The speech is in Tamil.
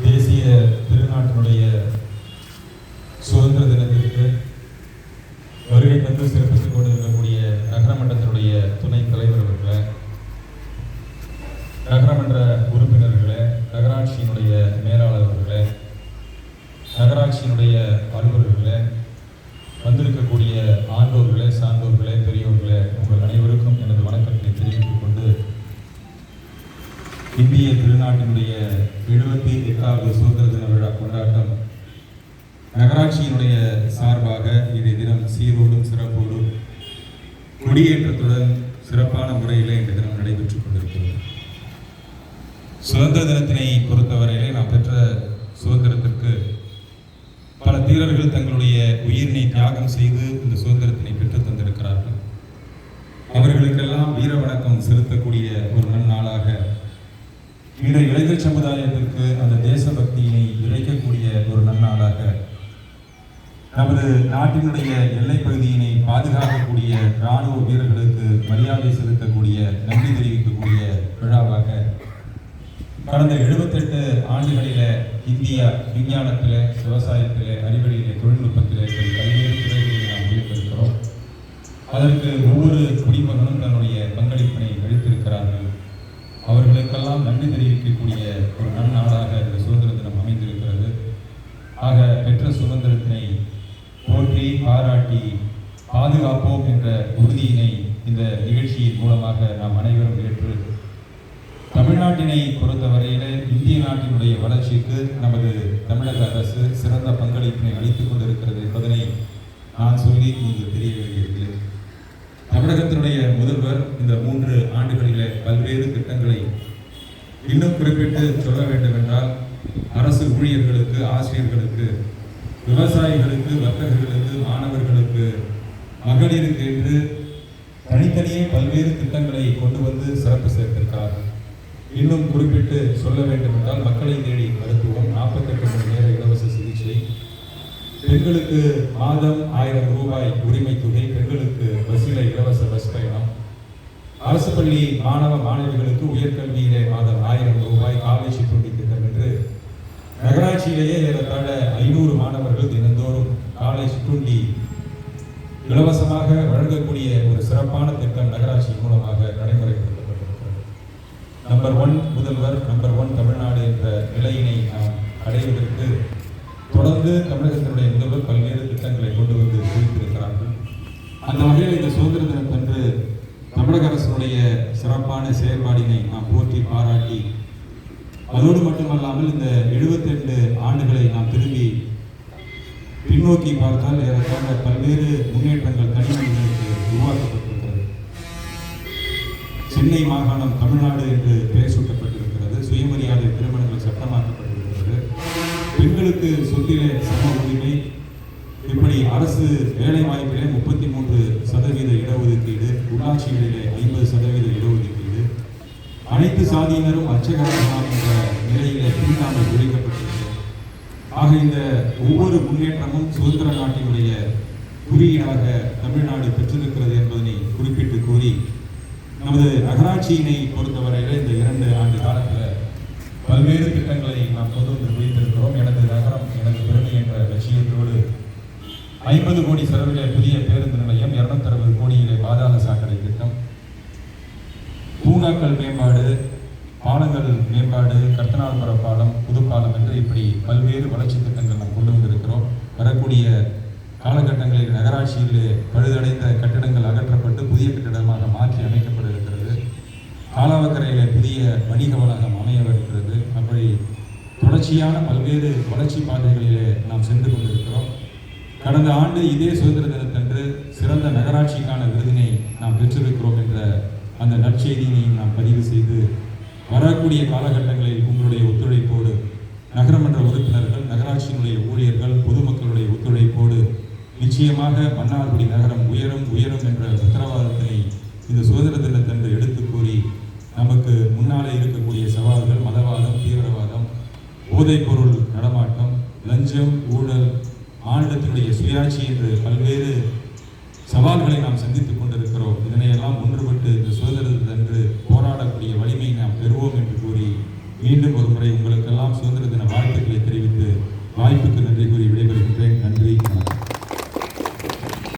தேசிய திருநாட்டினுடைய சுதந்திர தினத்திற்கு வருகை தந்து சிறப்பித்துக் கொண்டிருக்கக்கூடிய நகரமன்றத்தினுடைய துணைத் தலைவர் அவர்களே, நகரமன்ற உறுப்பினர்களே, நகராட்சியினுடைய மேலாளர் அவர்களே, நகராட்சியினுடைய அலுவலர்களே, வந்திருக்கக்கூடிய ஆண்டோர்களே, சான்றோர்களே, பெரியோர்களே, உங்கள் அனைவருக்கும் எனது வணக்கத்தை தெரிவித்துக் கொண்டு இந்திய திருநாட்டினுடைய 78வது சுதந்திர தின விழா கொண்டாட்டம் நகராட்சியினுடைய சார்பாக இன்றைய தினம் சீரோடும் சிறப்போடும் கொடியேற்றத்துடன் சிறப்பான முறையிலே இந்த தினம் நடைபெற்றுக் கொண்டிருக்கிறது. சுதந்திர தினத்தினை பொறுத்தவரையிலே நாம் பெற்ற சுதந்திரத்திற்கு பல தீரர்கள் தங்களுடைய உயிரினை தியாகம் செய்து இந்த சுதந்திரத்தினை பெற்றுத் தந்திருக்கிறார்கள். அவர்களுக்கெல்லாம் வீர வணக்கம் செலுத்தக்கூடிய ஒரு நன்னாளாக இன்றைய இளைஞர் சமுதாயத்திற்கு அந்த தேசபக்தியினை விளைக்கக்கூடிய ஒரு நன்னாளாக நமது நாட்டினுடைய எல்லைப் பகுதியினை பாதுகாக்கக்கூடிய இராணுவ வீரர்களுக்கு மரியாதை செலுத்தக்கூடிய நன்றி தெரிவிக்கக்கூடிய விழாவாக கடந்த 78 ஆண்டுகளில் இந்தியா விஞ்ஞானத்தில், விவசாயத்தில், அறிவியலில், தொழில்நுட்பத்தில் பல்வேறு துறைகளில் நாம் உயர்த்திருக்கிறோம். அதற்கு ஒவ்வொரு குடிமகனும் தன்னுடைய பங்களிப்பினை அளித்திருக்கிறார்கள். அவர்களுக்கெல்லாம் நன்றி தெரிவிக்கக்கூடிய ஒரு நன்னாளாக இந்த சுதந்திர தினம் அமைந்திருக்கிறது. ஆக பெற்ற சுதந்திரத்தினை போற்றி பாராட்டி பாதுகாப்போம் என்ற உறுதியினை இந்த நிகழ்ச்சியின் மூலமாக நாம் அனைவரும் ஏற்று தமிழ்நாட்டினை பொறுத்தவரையில இந்திய நாட்டினுடைய வளர்ச்சிக்கு நமது தமிழக அரசு சிறந்த பங்களிப்பினை அளித்துக் கொண்டிருக்கிறது என்பதனை நான் சொல்லி இங்கு தெரிய வேண்டியதில்லை. தமிழகத்தினுடைய முதல்வர் இந்த 3 ஆண்டுகளிலே பல்வேறு திட்டங்களை இன்னும் குறிப்பிட்டு சொல்ல வேண்டும் என்றால், அரசு ஊழியர்களுக்கு, ஆசிரியர்களுக்கு, விவசாயிகளுக்கு, வர்த்தகர்களுக்கு, மாணவர்களுக்கு, மகளிருக்கு என்று தனித்தனியே பல்வேறு திட்டங்களை கொண்டு வந்து சிறப்பு சேர்த்திருக்கிறார். இன்னும் குறிப்பிட்டு சொல்ல வேண்டும் என்றால், மக்களை தேடி மருத்துவம், 48 மணி நேர இலவச சிகிச்சை, பெண்களுக்கு மாதம் 1000 ரூபாய் உரிமை தொகை, பெண்களுக்கு பஸ்ஸில் இலவச பஸ் பயணம், அரசு பள்ளி மாணவ மாணவிகளுக்கு உயர்கல்வியிலே மாதம் 1000 ரூபாய் காலேஜ் சிற்றுண்டி திட்டம் என்று நகராட்சியிலேயே ஏறத்தாழ 500 மாணவர்கள் தினந்தோறும் காலேஜ் சிற்றுண்டி இலவசமாக வழங்கக்கூடிய ஒரு சிறப்பான திட்டம் நகராட்சி மூலமாக நடைமுறைப்படுத்தப்பட்டிருக்கிறது. நம்பர் 1 முதல்வர், நம்பர் 1 தமிழ்நாடு என்ற நிலையினை நாம் அடைவதற்கு தொடர்ந்து தமிழகத்தினுடைய முதல்வர் பல்வேறு திட்டங்களை கொண்டு வந்து குறிப்பிட்டிருக்கிறார்கள். அந்த வகையில் இந்த சுதந்திர தினத்தன்று தமிழக அரசினுடைய சிறப்பான செயல்பாடினை நாம் போற்றி பாராட்டி, அதோடு மட்டுமல்லாமல் இந்த 78 ஆண்டுகளை நாம் திரும்பி பின்னோக்கி பார்த்தால் ஏறத்தாழ பல்வேறு முன்னேற்றங்கள் தனிமனிதர்களுக்கு உருவாக்கப்பட்டிருக்கிறது. சென்னை மாகாணம் தமிழ்நாடு என்று பெயர் சூட்டப்பட்டிருக்கிறது. சுயமரியாதை திருமணங்கள் சட்டமாக்கப்பட்டிருக்கிறது. பெண்களுக்கு சொத்திலே சம உரிமை, இப்படி அரசு வேலை வாய்ப்பிலே 33% இடஒதுக்கீடு, உள்ளாட்சிகளிலே 50% இடஒதுக்கீடு, அனைத்து சாதியினரும் அர்ச்சகராகலாம் என்ற நிலையிலே பின்தாமல் ஒழிக்கப்பட்டிருக்கிறது. ஆக இந்த ஒவ்வொரு முன்னேற்றமும் சுதந்திர நாட்டினுடைய குறியீடாக தமிழ்நாடு பெற்றிருக்கிறது என்பதனை குறிப்பிட்டு கூறி, நமது நகராட்சியினை பொறுத்தவரையில் இந்த 2 ஆண்டு காலத்தில் பல்வேறு திட்டங்களை நாம் கொண்டு வந்து வைத்திருக்கிறோம். எனது நகரம் எனது பெருமை என்ற லட்சியத்தோடு 50 கோடி செலவிலே புதிய பேருந்து நிலையம், 260 கோடியிலே பாதாள சாக்கடை திட்டம், பூங்காக்கள் மேம்பாடு, பாலங்கள் மேம்பாடு, கர்த்தனால்புர பாலம், புதுப்பாலம் என்று இப்படி பல்வேறு வளர்ச்சி திட்டங்கள் நாம் கொண்டு வந்திருக்கிறோம். வரக்கூடிய காலகட்டங்களில் நகராட்சியிலே பழுதடைந்த கட்டிடங்கள் அகற்றப்பட்டு புதிய கட்டிடமாக மாற்றி அமைக்கப்பட இருக்கிறது. காலாவக்கரையிலே புதிய வணிக வளாகம் அமையவிருக்கிறது. அப்படி தொடர்ச்சியான பல்வேறு வளர்ச்சி பாதைகளிலே நாம் சென்று கொண்டிருக்கிறோம். கடந்த ஆண்டு இதே சுதந்திர தினத்தன்று சிறந்த நகராட்சிக்கான விருதினை நாம் பெற்றிருக்கிறோம் என்ற அந்த நற்செய்தியினை நாம் பதிவு செய்து, வரக்கூடிய காலகட்டங்களில் உங்களுடைய ஒத்துழைப்போடு, நகரமன்ற உறுப்பினர்கள், நகராட்சியினுடைய ஊழியர்கள், பொதுமக்களுடைய ஒத்துழைப்போடு நிச்சயமாக மன்னார்குடி நகரம் உயரும் உயரும் என்ற உத்தரவாதத்தினை இந்த சுதந்திர தினத்தன்று எடுத்து கூறி, நமக்கு முன்னாலே இருக்கக்கூடிய சவால்கள் மதவாதம், தீவிரவாதம், போதைப்பொருள் நடமாட்டம், லஞ்சம், ஊழல், மாநிலத்தினுடைய சுயாட்சி என்று பல்வேறு சவால்களை நாம் சந்தித்துக் கொண்டிருக்கிறோம். இதனையெல்லாம் ஒன்றுபட்டு இந்த சுதந்திர தினத்தன்று போராடக்கூடிய வலிமையை நாம் பெறுவோம் என்று கூறி, மீண்டும் ஒரு முறை உங்களுக்கெல்லாம்